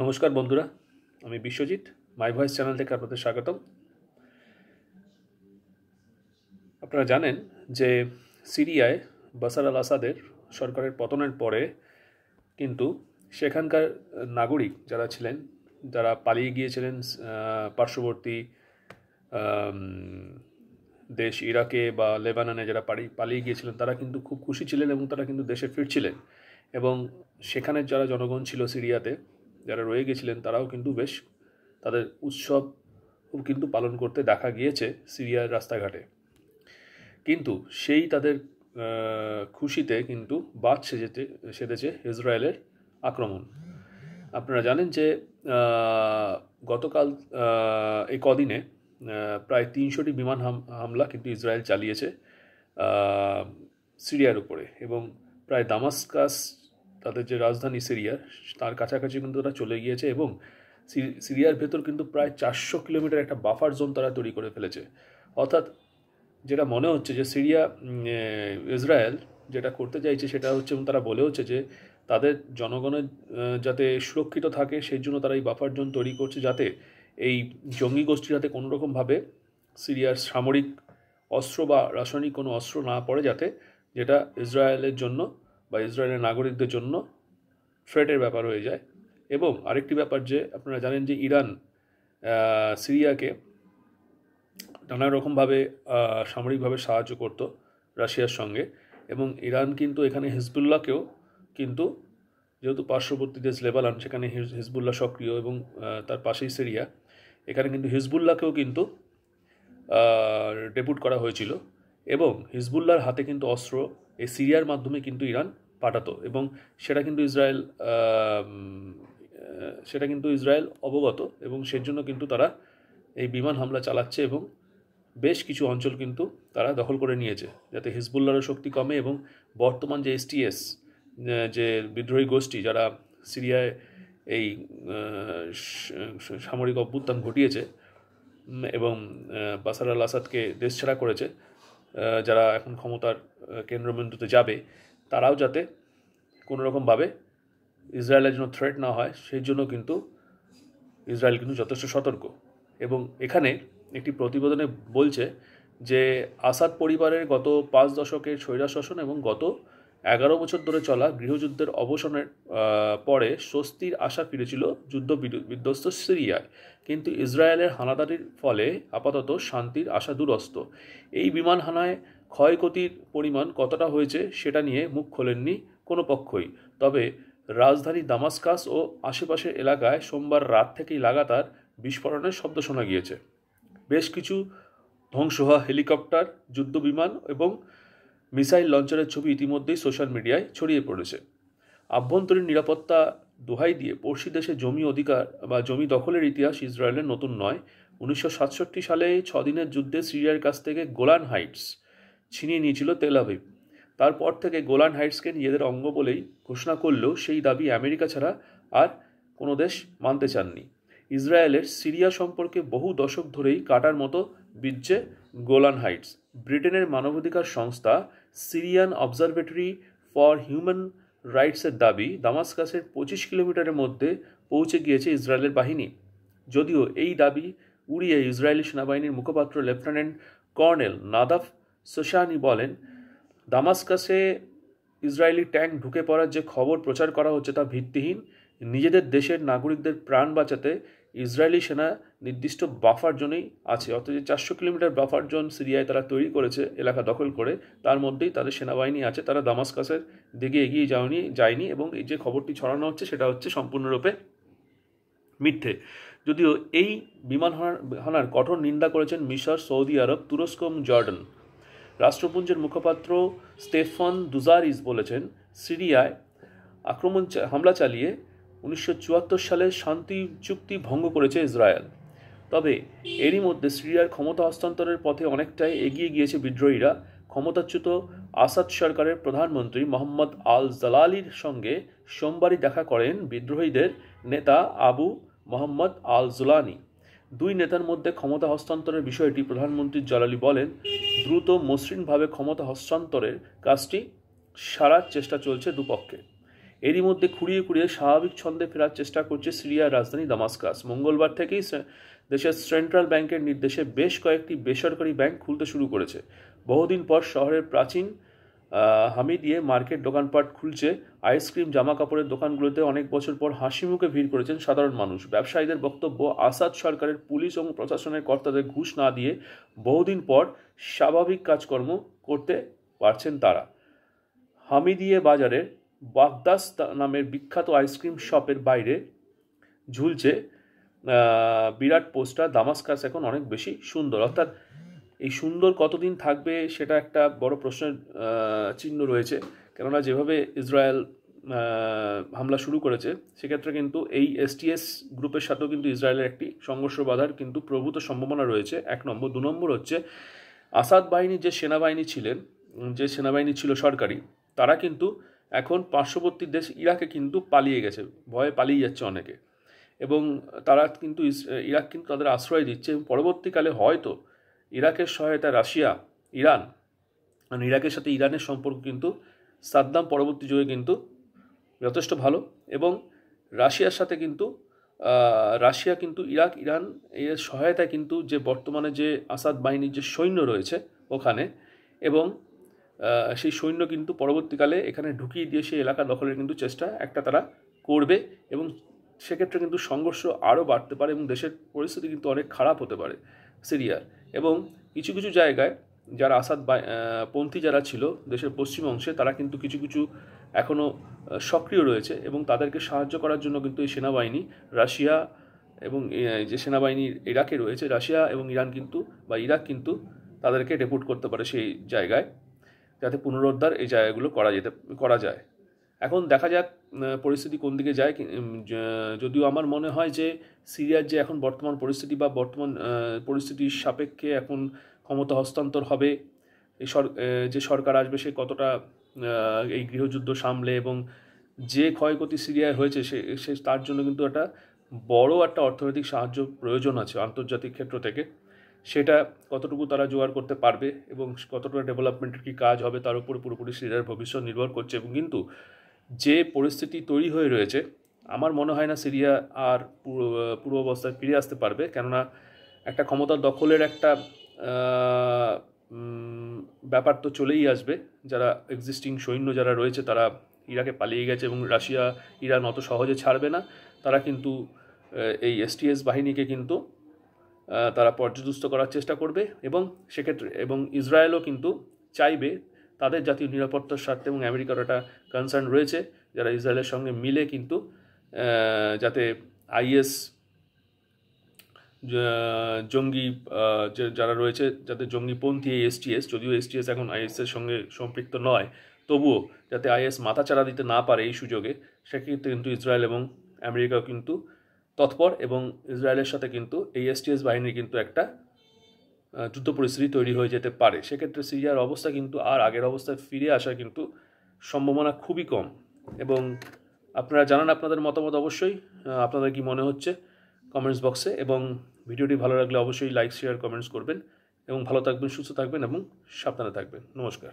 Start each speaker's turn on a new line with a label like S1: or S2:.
S1: নমস্কার বন্ধুরা, আমি বিশ্বজিৎ মাই ভয়েস চ্যানেল থেকে আপনাদের স্বাগতম। আপনারা জানেন যে সিরিয়ায় বাশার আল আসাদের সরকারের পতনের পরে কিন্তু সেখানকার নাগরিক যারা ছিলেন, যারা পালিয়ে গিয়েছিলেন পার্শ্ববর্তী দেশ ইরাকে বা লেবাননে, যারা পালিয়ে গিয়েছিলেন তারা কিন্তু খুব খুশি ছিলেন এবং তারা কিন্তু দেশে ফিরছিলেন। এবং সেখানের যারা জনগণ ছিল সিরিয়াতে, যারা রয়ে গেছিলেন, তারাও কিন্তু বেশ তাদের উৎসব কিন্তু পালন করতে দেখা গিয়েছে সিরিয়ার রাস্তাঘাটে। কিন্তু সেই তাদের খুশিতে কিন্তু বাদ সেধেছে ইসরায়েলের আক্রমণ। আপনারা জানেন যে গতকাল এই কদিনে প্রায় 300টি বিমান হামলা কিন্তু ইসরায়েল চালিয়েছে সিরিয়ার উপরে, এবং প্রায় দামাস্কাস, তাদের যে রাজধানী সিরিয়ার, তার কাছাকাছি কিন্তু তারা চলে গিয়েছে এবং সিরিয়ার ভেতর কিন্তু প্রায় 400 কিলোমিটার একটা বাফার জোন তারা তৈরি করে ফেলেছে। অর্থাৎ যেটা মনে হচ্ছে যে ইসরায়েল যেটা করতে চাইছে সেটা হচ্ছে, এবং তারা বলেওছে যে তাদের জনগণের যাতে সুরক্ষিত থাকে সেই জন্য তারা এই বাফার জোন তৈরি করছে, যাতে এই জঙ্গি গোষ্ঠীর হাতে কোনোরকমভাবে সিরিয়ার সামরিক অস্ত্র বা রাসায়নিক কোনো অস্ত্র না পড়ে, যাতে যেটা ইসরায়েলের জন্য বা ইসরায়েলের নাগরিকদের জন্য থ্রেটের ব্যাপার হয়ে যায়। এবং আরেকটি ব্যাপার, যে আপনারা জানেন যে ইরান সিরিয়াকে নানা রকমভাবে সামরিকভাবে সাহায্য করত রাশিয়ার সঙ্গে, এবং ইরান কিন্তু এখানে হিজবুল্লাহকেও কিন্তু, যেহেতু পার্শ্ববর্তী দেশ লেবানন, সেখানে হিজবুল্লাহ সক্রিয় এবং তার পাশেই সিরিয়া, এখানে কিন্তু হিজবুল্লাহকেও কিন্তু ডেপুট করা হয়েছিল, এবং হিজবুল্লাহর হাতে কিন্তু অস্ত্র এই সিরিয়ার মাধ্যমে কিন্তু ইরান পাঠাতো, এবং সেটা কিন্তু ইসরায়েল অবগত, এবং সেজন্য কিন্তু তারা এই বিমান হামলা চালাচ্ছে এবং বেশ কিছু অঞ্চল কিন্তু তারা দখল করে নিয়েছে, যাতে হিজবুল্লাহর শক্তি কমে। এবং বর্তমান যে STS, যে বিদ্রোহী গোষ্ঠী যারা সিরিয়ায় এই সামরিক অভ্যুত্থান ঘটিয়েছে এবং বাশার আল আসাদকে দেশছাড়া করেছে, যারা এখন ক্ষমতার কেন্দ্রবিন্দুতে যাবে, তারাও যাতে কোনোরকমভাবে ইসরায়েলের জন্য থ্রেট না হয় সেই জন্য কিন্তু ইসরায়েল কিন্তু যথেষ্ট সতর্ক। এবং এখানে একটি প্রতিবেদনে বলছে যে আসাদ পরিবারের গত 5 দশকের স্বৈরশাসন এবং গত 11 বছর ধরে চলা গৃহযুদ্ধের অবসানের পরে স্বস্তির আশা ফিরেছিল যুদ্ধ বিধ্বস্ত সিরিয়ায়, কিন্তু ইসরায়েলের হানাদারির ফলে আপাতত শান্তির আশা দুরস্ত। এই বিমান হানায় ক্ষয়ক্ষতির পরিমাণ কতটা হয়েছে সেটা নিয়ে মুখ খোলেননি কোনো পক্ষই, তবে রাজধানী দামাস্কাস ও আশেপাশের এলাকায় সোমবার রাত থেকেই লাগাতার বিস্ফোরণের শব্দ শোনা গিয়েছে। বেশ কিছু ধ্বংস হওয়া হেলিকপ্টার, যুদ্ধবিমান এবং মিসাইল লঞ্চারের ছবি ইতিমধ্যেই সোশ্যাল মিডিয়ায় ছড়িয়ে পড়েছে। আভ্যন্তরীণ নিরাপত্তা দোহাই দিয়ে পড়শি দেশে জমি দখলের ইতিহাস ইসরায়েলের নতুন নয়। 1967 সালে 6 দিনের যুদ্ধে সিরিয়ার কাছ থেকে গোলান হাইটস ছিনিয়ে নিয়েছিল তেল আভিভ। তারপর থেকে গোলান হাইটসকে নিজেদের অঙ্গ বলেই ঘোষণা করলেও সেই দাবি আমেরিকা ছাড়া আর কোনো দেশ মানতে চাননি। ইসরায়েলের সিরিয়া সম্পর্কে বহু দশক ধরেই কাটার মতো বিচ্ছে গোলান হাইটস। ব্রিটেনের মানবাধিকার সংস্থা সিরিয়ান অবজারভেটরি ফর হিউম্যান রাইটসের দাবি, দামাস্কাসের 25 কিলোমিটারের মধ্যে পৌঁছে গিয়েছে ইসরায়েলের বাহিনী। যদিও এই দাবি উড়িয়ে ইসরায়েলি সেনাবাহিনীর মুখপাত্র লেফটেন্যান্ট কর্নেল নাদাফ সোশানি বলেন, দামাস্কাসে ইসরায়েলি ট্যাঙ্ক ঢুকে পড়ার যে খবর প্রচার করা হচ্ছে তা ভিত্তিহীন। নিজেদের দেশের নাগরিকদের প্রাণ বাঁচাতে ইসরায়েলি সেনা নির্দিষ্ট বাফার জোনেই আছে, অর্থাৎ যে 400 কিলোমিটার বাফার জোন সিরিয়ায় তারা তৈরি করেছে এলাকা দখল করে, তার মধ্যেই তাদের সেনাবাহিনী আছে। তারা দামাস্কাসের দিকে এগিয়ে যায়নি, এবং এই যে খবরটি ছড়ানো হচ্ছে সেটা হচ্ছে সম্পূর্ণরূপে মিথ্যে। যদিও এই বিমান হানার কঠোর নিন্দা করেছেন মিশর, সৌদি আরব, তুরস্ক এবং জর্ডান। রাষ্ট্রপুঞ্জের মুখপাত্র স্টেফান দুজারিস বলেছেন, সিরিয়ায় হামলা চালিয়ে 1974 সালে শান্তি চুক্তি ভঙ্গ করেছে ইসরায়েল। তবে এরই মধ্যে সিরিয়ার ক্ষমতা হস্তান্তরের পথে অনেকটাই এগিয়ে গিয়েছে বিদ্রোহীরা। ক্ষমতাচ্যুত আসাদ সরকারের প্রধানমন্ত্রী মোহাম্মদ আল জালালির সঙ্গে সোমবারই দেখা করেন বিদ্রোহীদের নেতা আবু মোহাম্মদ আল জুলানি। দুই নেতার মধ্যে ক্ষমতা হস্তান্তরের বিষয়টি প্রধানমন্ত্রী জালালি বলেন, দ্রুত মসৃণভাবে ক্ষমতা হস্তান্তরের কাজটি সারার চেষ্টা চলছে দুপক্ষে। এরই মধ্যে খুঁড়িয়ে খুঁড়িয়ে স্বাভাবিক ছন্দে ফেরার চেষ্টা করছে সিরিয়ার রাজধানী দামাস্কাস। মঙ্গলবার থেকেই দেশের সেন্ট্রাল ব্যাংকের নির্দেশে বেশ কয়েকটি বেসরকারি ব্যাংক খুলতে শুরু করেছে। বহুদিন পর শহরের প্রাচীন হামিদিয়ে মার্কেট দোকানপাট খুলছে। আইসক্রিম, জামা কাপড়ের দোকানগুলোতে অনেক বছর পর হাসি মুখে ভিড় করেছেন সাধারণ মানুষ। ব্যবসায়ীদের বক্তব্য, আসাদ সরকারের পুলিশ এবং প্রশাসনের কর্তাদের ঘুষ না দিয়ে বহুদিন পর স্বাভাবিক কাজকর্ম করতে পারছেন তারা। হামিদিয়ে বাজারের বাগদাস নামের বিখ্যাত আইসক্রিম শপের বাইরে ঝুলছে বিরাট পোস্টার, দামাস্কাস এখন অনেক বেশি সুন্দর। অর্থাৎ এই সুন্দর কতদিন থাকবে সেটা একটা বড় প্রশ্নের চিহ্ন রয়েছে, কেননা যেভাবে ইসরায়েল হামলা শুরু করেছে সেক্ষেত্রে কিন্তু এই এসটিএস গ্রুপের সাথেও কিন্তু ইসরায়েলের একটি সংঘর্ষ বাধার কিন্তু প্রভূত সম্ভাবনা রয়েছে, 1 নম্বর। 2 নম্বর হচ্ছে আসাদ বাহিনীর যে সেনাবাহিনী ছিল সরকারি, তারা কিন্তু এখন পার্শ্ববর্তী দেশ ইরাকে কিন্তু পালিয়ে গেছে, ভয়ে পালিয়ে যাচ্ছে অনেকে, এবং তারা কিন্তু ইরাক কিন্তু তাদের আশ্রয় দিচ্ছে। এবং পরবর্তীকালে হয়তো ইরাকের সহায়তা ইরান, মানে ইরাকের সাথে ইরানের সম্পর্ক কিন্তু সাদ্দাম পরবর্তী যুগে কিন্তু যথেষ্ট ভালো, এবং রাশিয়ার সাথে কিন্তু রাশিয়া কিন্তু ইরান এর সহায়তায় কিন্তু যে বর্তমানে যে আসাদ বাহিনীর যে সৈন্য রয়েছে ওখানে, এবং সেই সৈন্য কিন্তু পরবর্তীকালে এখানে ঢুকিয়ে দিয়ে সেই এলাকা দখলের কিন্তু চেষ্টা একটা তারা করবে, এবং সেক্ষেত্রে কিন্তু সংঘর্ষ আরও বাড়তে পারে এবং দেশের পরিস্থিতি কিন্তু অনেক খারাপ হতে পারে সিরিয়ার। এবং কিছু কিছু জায়গায় যারা আসাদ পন্থী যারা ছিল দেশের পশ্চিম অংশে, তারা কিন্তু কিছু কিছু এখনও সক্রিয় রয়েছে, এবং তাদেরকে সাহায্য করার জন্য কিন্তু এই সেনাবাহিনী রাশিয়া এবং যে সেনাবাহিনী ইরাকে রয়েছে, রাশিয়া এবং ইরান কিন্তু বা ইরাক কিন্তু তাদেরকে ডেপুট করতে পারে সেই জায়গায়, যাতে পুনরুদ্ধার এই জায়গাগুলো করা যায়। এখন দেখা যাক পরিস্থিতি কোন দিকে যায়। যদিও আমার মনে হয় যে সিরিয়ার যে এখন বর্তমান পরিস্থিতি বা বর্তমান পরিস্থিতির সাপেক্ষে এখন ক্ষমতা হস্তান্তর হবে, যে সরকার আসবে সে কতটা এই গৃহযুদ্ধ সামলে, এবং যে ক্ষয়ক্ষতি সিরিয়ায় হয়েছে সে তার জন্য কিন্তু একটা বড় একটা অর্থনৈতিক সাহায্য প্রয়োজন আছে আন্তর্জাতিক ক্ষেত্র থেকে। সেটা কতটুকু তারা জোগাড় করতে পারবে এবং কতটা ডেভেলপমেন্টের কী কাজ হবে তার উপর পুরোপুরি সিরিয়ার ভবিষ্যৎ নির্ভর করছে। এবং কিন্তু যে পরিস্থিতি তৈরি হয়ে রয়েছে, আমার মনে হয় না সিরিয়া আর পূর্ব অবস্থায় ফিরে আসতে পারবে, কেননা একটা ক্ষমতা দখলের একটা ব্যাপার তো চলেই আসবে। যারা এক্সিস্টিং সৈন্য যারা রয়েছে তারা ইরাকে পালিয়ে গেছে, এবং ইরান অত সহজে ছাড়বে না। তারা কিন্তু এই এসটিএস বাহিনীকে কিন্তু তারা পর্যদুস্ত করার চেষ্টা করবে, এবং সেক্ষেত্রে এবং ইসরায়েলও কিন্তু চাইবে তাদের জাতীয় নিরাপত্তার স্বার্থে, এবং আমেরিকার একটা কনসার্ন রয়েছে যারা ইসরায়েলের সঙ্গে মিলে কিন্তু যাতে আইএস জঙ্গি যারা রয়েছে, যাতে জঙ্গিপন্থী এই এসটিএস, যদিও এসটিএস এখন আইএসের সঙ্গে সম্পৃক্ত নয়, তবুও যাতে আইএস মাথাচাড়া দিতে না পারে এই সুযোগে, সেক্ষেত্রে কিন্তু ইসরায়েল এবং আমেরিকাও কিন্তু তৎপর, এবং ইসরায়েলের সাথে কিন্তু এই এসটিএস বাহিনীর কিন্তু একটা যুদ্ধ পরিস্থিতি তৈরি হয়ে যেতে পারে। সেক্ষেত্রে সিরিয়ার অবস্থা কিন্তু আর আগের অবস্থায় ফিরে আসার কিন্তু সম্ভাবনা খুবই কম। এবং আপনারা জানান আপনাদের মতামত, অবশ্যই আপনাদের কি মনে হচ্ছে কমেন্টস বক্সে, এবং ভিডিওটি ভালো লাগলে অবশ্যই লাইক, শেয়ার, কমেন্টস করবেন, এবং ভালো থাকবেন, সুস্থ থাকবেন এবং সাবধানে থাকবেন। নমস্কার।